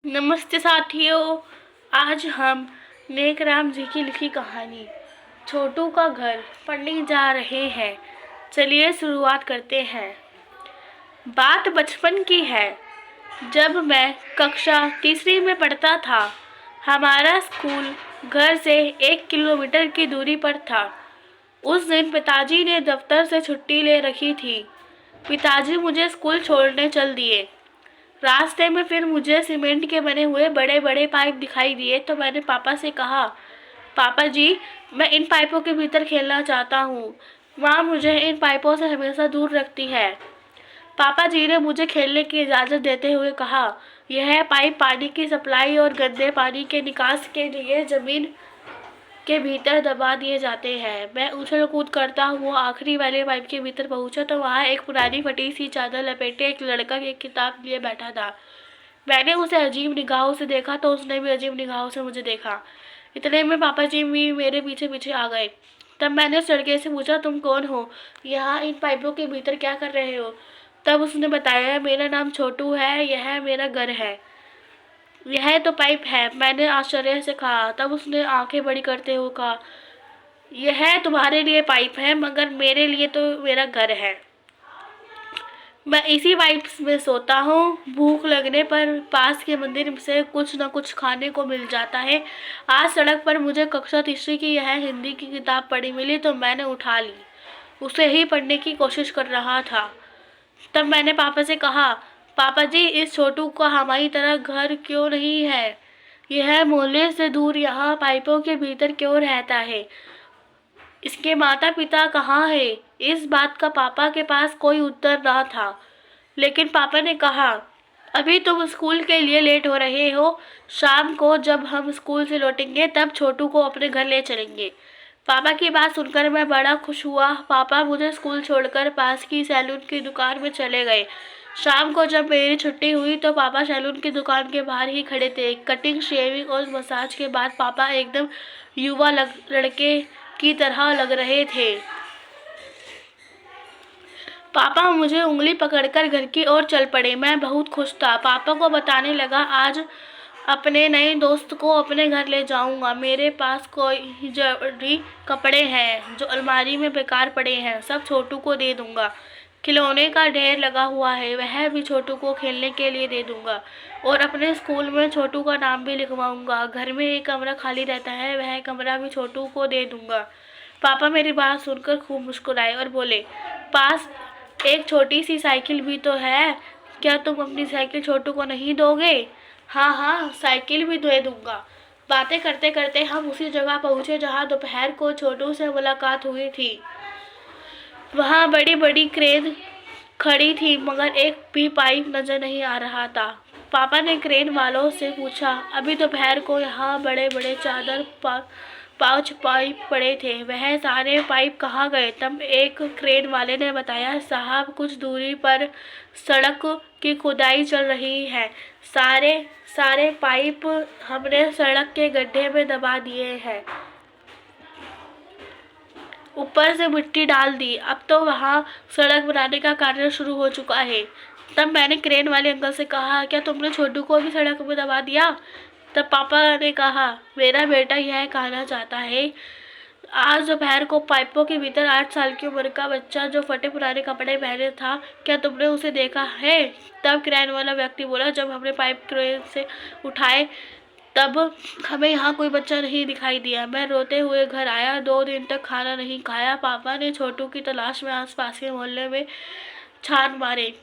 नमस्ते साथियों। आज हम नेकराम जी की लिखी कहानी छोटू का घर पढ़ने जा रहे हैं। चलिए शुरुआत करते हैं। बात बचपन की है, जब मैं कक्षा तीसरी में पढ़ता था। हमारा स्कूल घर से 1 किलोमीटर की दूरी पर था। उस दिन पिताजी ने दफ्तर से छुट्टी ले रखी थी। पिताजी मुझे स्कूल छोड़ने चल दिए। रास्ते में फिर मुझे सीमेंट के बने हुए बड़े बड़े पाइप दिखाई दिए तो मैंने पापा से कहा, पापा जी, मैं इन पाइपों के भीतर खेलना चाहता हूँ। माँ मुझे इन पाइपों से हमेशा दूर रखती है। पापा जी ने मुझे खेलने की इजाज़त देते हुए कहा, यह पाइप पानी की सप्लाई और गंदे पानी के निकास के लिए ज़मीन के भीतर दबा दिए जाते हैं। मैं उछल कूद करता हुआ आखिरी वाले पाइप के भीतर पहुंचा तो वहां एक पुरानी फटी सी चादर लपेटे एक लड़का एक किताब लिए बैठा था। मैंने उसे अजीब निगाहों से देखा तो उसने भी अजीब निगाहों से मुझे देखा। इतने में पापा जी भी मेरे पीछे पीछे आ गए। तब मैंने उस लड़के से पूछा, तुम कौन हो? यहाँ इन पाइपों के भीतर क्या कर रहे हो? तब उसने बताया, मेरा नाम छोटू है, यह मेरा घर है। यह तो पाइप है, मैंने आश्चर्य से कहा। तब उसने आंखें बड़ी करते हुए कहा, यह तुम्हारे लिए पाइप है, मगर मेरे लिए तो मेरा घर है। मैं इसी पाइप में सोता हूँ। भूख लगने पर पास के मंदिर से कुछ न कुछ खाने को मिल जाता है। आज सड़क पर मुझे कक्षा तीसरी की यह हिंदी की किताब पड़ी मिली तो मैंने उठा ली। उसे ही पढ़ने की कोशिश कर रहा था। तब मैंने पापा से कहा, पापा जी, इस छोटू का हमारी तरह घर क्यों नहीं है? यह मोहल्ले से दूर यहाँ पाइपों के भीतर क्यों रहता है? इसके माता पिता कहाँ है? इस बात का पापा के पास कोई उत्तर न था। लेकिन पापा ने कहा, अभी तुम स्कूल के लिए लेट हो रहे हो। शाम को जब हम स्कूल से लौटेंगे तब छोटू को अपने घर ले चलेंगे। पापा की बात सुनकर मैं बड़ा खुश हुआ। पापा मुझे स्कूल छोड़कर पास की सैलून की दुकान में चले गए। शाम को जब मेरी छुट्टी हुई तो पापा सैलून की दुकान के बाहर ही खड़े थे। कटिंग, शेविंग और मसाज के बाद पापा एकदम युवा लड़के की तरह लग रहे थे। पापा मुझे उंगली पकड़कर घर की ओर चल पड़े। मैं बहुत खुश था। पापा को बताने लगा, आज अपने नए दोस्त को अपने घर ले जाऊंगा। मेरे पास कोई जरूरी कपड़े हैं जो अलमारी में बेकार पड़े हैं, सब छोटू को दे दूंगा। खिलौने का ढेर लगा हुआ है, वह भी छोटू को खेलने के लिए दे दूंगा। और अपने स्कूल में छोटू का नाम भी लिखवाऊंगा। घर में एक कमरा खाली रहता है, वह कमरा भी छोटू को दे दूंगा। पापा मेरी बात सुनकर खूब मुस्कुराए और बोले, पास एक छोटी सी साइकिल भी तो है, क्या तुम अपनी साइकिल छोटू को नहीं दोगे? हाँ हाँ, साइकिल भी दे दूंगा। बातें करते करते हम उसी जगह पहुंचे जहां दोपहर को छोटू से मुलाकात हुई थी। वहां बड़ी बड़ी क्रेन खड़ी थी, मगर एक भी पाइप नजर नहीं आ रहा था। पापा ने क्रेन वालों से पूछा, अभी दोपहर को यहाँ बड़े बड़े चादर पाँच पाइप पड़े थे, वह सारे पाइप कहाँ गए? तब एक क्रेन वाले ने बताया, साहब, कुछ दूरी पर सड़क की खुदाई चल रही है। सारे सारे पाइप हमने सड़क के गड्ढे में दबा दिए हैं, ऊपर से मिट्टी डाल दी। अब तो वहाँ सड़क बनाने का कार्य शुरू हो चुका है। तब मैंने क्रेन वाले अंकल से कहा, क्या तुमने छोटू को भी सड़क में दबा दिया? तब पापा ने कहा, मेरा बेटा यह कहना चाहता है, आज दोपहर को पाइपों के भीतर 8 साल की उम्र का बच्चा जो फटे पुराने कपड़े पहने था, क्या तुमने उसे देखा है? तब क्रेन वाला व्यक्ति बोला, जब हमने पाइप क्रेन से उठाए तब हमें यहाँ कोई बच्चा नहीं दिखाई दिया। मैं रोते हुए घर आया। 2 दिन तक खाना नहीं खाया। पापा ने छोटू की तलाश में आसपास के मोहल्ले में छान मारे,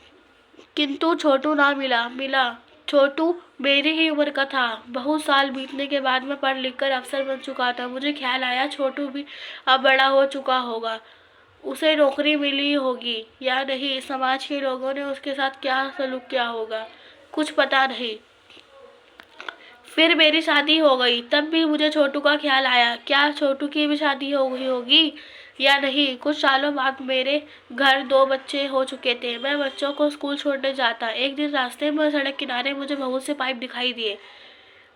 किंतु छोटू ना मिला। छोटू मेरी ही उम्र का था। बहुत साल बीतने के बाद मैं पढ़ लिख कर अफसर बन चुका था। मुझे ख्याल आया, छोटू भी अब बड़ा हो चुका होगा, उसे नौकरी मिली होगी या नहीं, समाज के लोगों ने उसके साथ क्या सलूक किया होगा, कुछ पता नहीं। फिर मेरी शादी हो गई। तब भी मुझे छोटू का ख्याल आया, क्या छोटू की भी शादी हो गई होगी या नहीं। कुछ सालों बाद मेरे घर 2 बच्चे हो चुके थे। मैं बच्चों को स्कूल छोड़ने जाता। एक दिन रास्ते में सड़क किनारे मुझे बहुत से पाइप दिखाई दिए।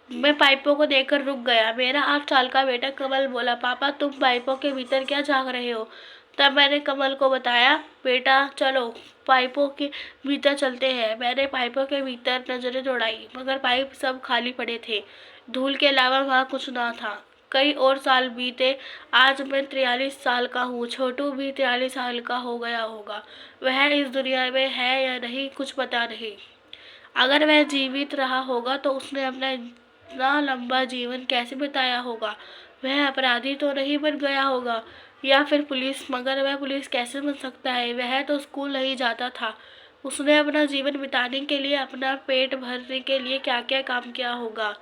मैं पाइपों को देखकर रुक गया। मेरा 8 साल का बेटा कमल बोला, पापा, तुम पाइपों के भीतर क्या झांक रहे हो? तब मैंने कमल को बताया, बेटा चलो पाइपों के भीतर चलते हैं। मैंने पाइपों के भीतर नजरें दौड़ाई, मगर पाइप सब खाली पड़े थे। धूल के अलावा वहाँ कुछ ना था। कई और साल बीते। आज मैं 43 साल का हूँ। छोटू भी 43 साल का हो गया होगा। वह इस दुनिया में है या नहीं कुछ पता नहीं। अगर वह जीवित रहा होगा तो उसने अपना इतना लंबा जीवन कैसे बिताया होगा। वह अपराधी तो नहीं बन गया होगा, या फिर पुलिस, मगर वह पुलिस कैसे बन सकता है। वह तो स्कूल नहीं जाता था। उसने अपना जीवन बिताने के लिए, अपना पेट भरने के लिए क्या क्या काम किया होगा।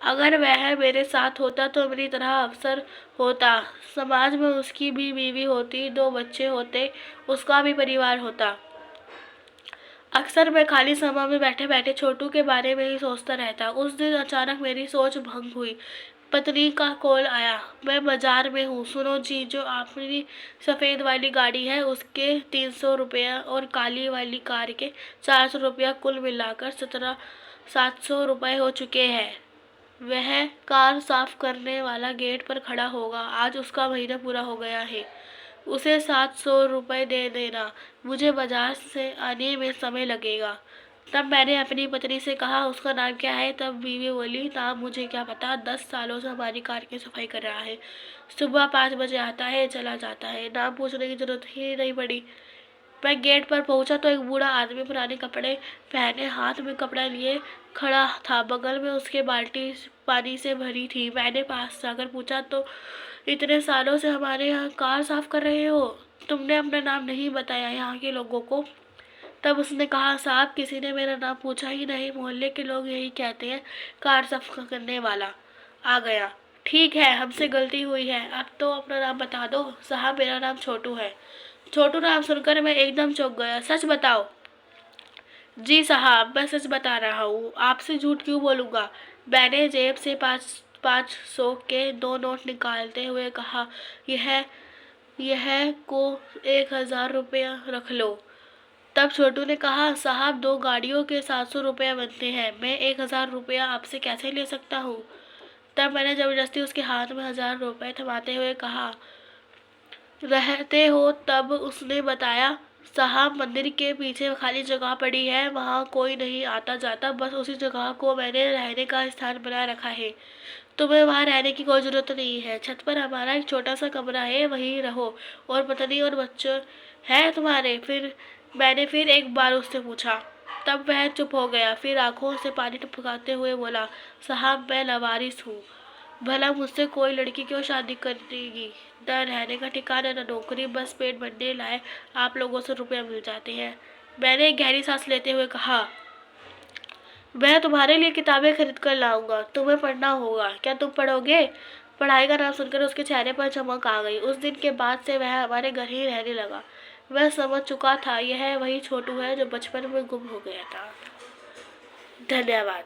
अगर वह मेरे साथ होता तो मेरी तरह अफसर होता, समाज में उसकी भी बीवी होती, 2 बच्चे होते, उसका भी परिवार होता। अक्सर मैं खाली समय में बैठे बैठे छोटू के बारे में ही सोचता रहता। उस दिन अचानक मेरी सोच भंग हुई। पत्नी का कॉल आया। मैं बाजार में हूँ। सुनो जी, जो आपकी सफ़ेद वाली गाड़ी है उसके 300 रुपया और काली वाली कार के 400 रुपया, कुल मिलाकर 700 रुपये हो चुके हैं। वह कार साफ करने वाला गेट पर खड़ा होगा। आज उसका महीना पूरा हो गया है। उसे 700 रुपये दे देना। मुझे बाजार से आने में समय लगेगा। तब मैंने अपनी पत्नी से कहा, उसका नाम क्या है। तब बीवी बोली, नाम मुझे क्या पता, 10 सालों से हमारी कार की सफाई कर रहा है। सुबह 5 बजे आता है, चला जाता है। नाम पूछने की जरूरत ही नहीं पड़ी। मैं गेट पर पहुंचा तो एक बूढ़ा आदमी पुराने कपड़े पहने, हाथ में कपड़ा लिए खड़ा था। बगल में उसके बाल्टी पानी से भरी थी। मैंने पास जाकर पूछा, तो इतने सालों से हमारे यहाँ कार साफ कर रहे हो? तुमने अपना नाम नहीं बताया यहाँ के लोगों को। तब उसने कहा, साहब किसी ने मेरा नाम पूछा ही नहीं। मोहल्ले के लोग यही कहते हैं, कार साफ करने वाला आ गया। ठीक है, हमसे गलती हुई है। अब तो अपना नाम बता दो। साहब मेरा नाम छोटू है। छोटू नाम सुनकर मैं एकदम चौंक गया। सच बताओ। जी साहब, मैं सच बता रहा हूँ, आपसे झूठ क्यों बोलूँगा। मैंने जेब से 500 के 2 नोट निकालते हुए कहा, यह को 1000 रुपया रख लो। तब छोटू ने कहा, साहब 2 गाड़ियों के 700 रुपया बनते हैं। मैं 1000 रुपया आपसे कैसे ले सकता हूँ। तब मैंने जबरदस्ती उसके हाथ में 1000 रुपये थमाते हुए कहा, रहते हो। तब उसने बताया, साहब मंदिर के पीछे खाली जगह पड़ी है, वहाँ कोई नहीं आता जाता, बस उसी जगह को मैंने रहने का स्थान बना रखा है। तुम्हें वहाँ रहने की कोई ज़रूरत नहीं है। छत पर हमारा एक छोटा सा कमरा है, वहीं रहो। और पत्नी और बच्चे हैं तुम्हारे? मैंने फिर एक बार उससे पूछा। तब वह चुप हो गया, फिर आंखों से पानी टपकाते हुए बोला, साहब मैं लवारिस हूँ। भला मुझसे कोई लड़की क्यों शादी करेगी। न रहने का ठिकाना, न नौकरी, बस पेट भरने लायक आप लोगों से रुपया मिल जाते हैं। मैंने एक गहरी सांस लेते हुए कहा, मैं तुम्हारे लिए किताबें खरीद कर लाऊंगा, तुम्हें पढ़ना होगा। क्या तुम पढ़ोगे? पढ़ाई का नाम सुनकर उसके चेहरे पर चमक आ गई। उस दिन के बाद से वह हमारे घर ही रहने लगा। वह समझ चुका था, यह वही छोटू है जो बचपन में गुम हो गया था। धन्यवाद।